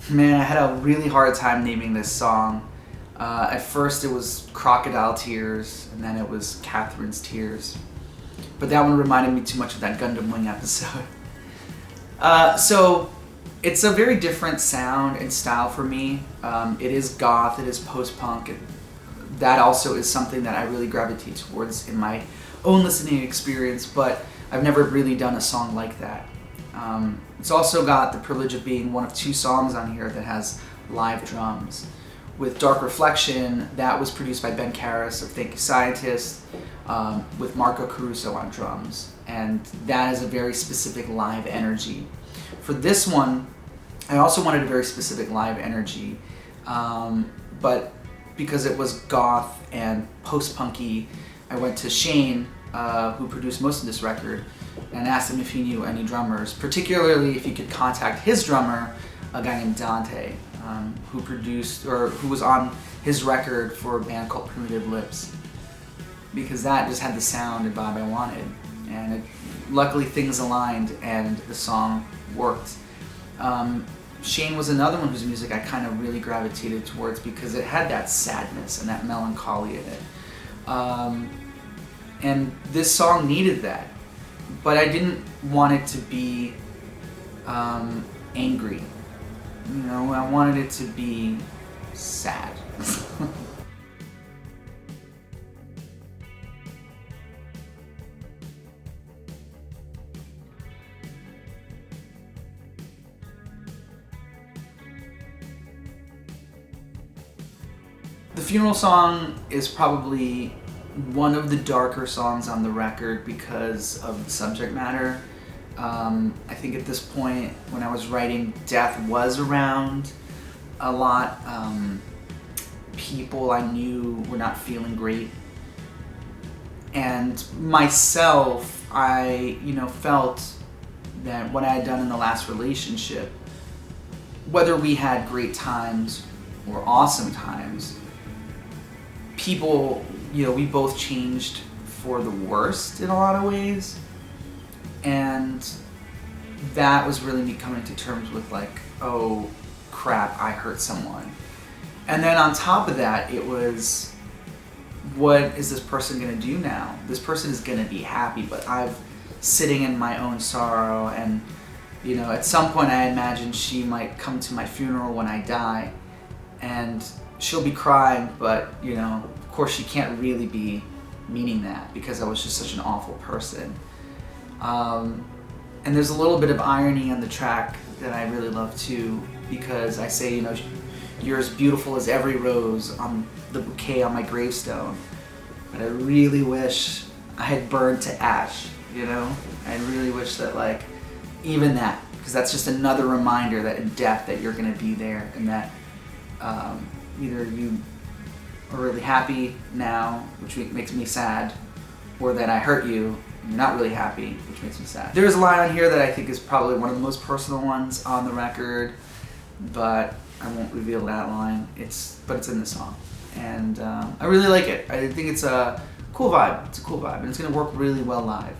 Man, I had a really hard time naming this song. At first it was Crocodile Tears, and then it was Catherine's Tears. But that one reminded me too much of that Gundam Wing episode. So it's a very different sound and style for me. It is goth, it is post-punk. That also is something that I really gravitate towards in my own listening experience, but I've never really done a song like that. It's also got the privilege of being one of two songs on here that has live drums. With Dark Reflection, that was produced by Ben Karras of Thank You Scientist, with Marco Caruso on drums, and that is a very specific live energy. For this one, I also wanted a very specific live energy, but because it was goth and post-punky, I went to Shane, who produced most of this record, and asked him if he knew any drummers, particularly if he could contact his drummer, a guy named Dante, who produced, or who was on his record for a band called Primitive Lips, because that just had the sound and vibe I wanted, and luckily things aligned and the song worked. Shane was another one whose music I kind of really gravitated towards because it had that sadness and that melancholia in it. And this song needed that, but I didn't want it to be angry. You know, I wanted it to be sad. The funeral song is probably one of the darker songs on the record because of the subject matter. I think at this point, when I was writing, death was around a lot. People I knew were not feeling great. And myself, I felt that what I had done in the last relationship, whether we had great times or awesome times, people, we both changed for the worst in a lot of ways. And that was really me coming to terms with like, oh crap, I hurt someone. And then on top of that, it was, what is this person gonna do now? This person is gonna be happy, but I'm sitting in my own sorrow, and at some point I imagine she might come to my funeral when I die, and she'll be crying, but of course she can't really be meaning that because I was just such an awful person. And there's a little bit of irony on the track that I really love too, because I say, you're as beautiful as every rose on the bouquet on my gravestone, but I really wish I had burned to ash, I really wish that even that, because that's just another reminder that in death that you're gonna be there, and that either you are really happy now, which makes me sad, or that I hurt you and you're not really happy, which makes me sad. There's a line on here that I think is probably one of the most personal ones on the record, but I won't reveal that line. But it's in the song, and I really like it. I think it's a cool vibe. It's a cool vibe, and it's gonna work really well live.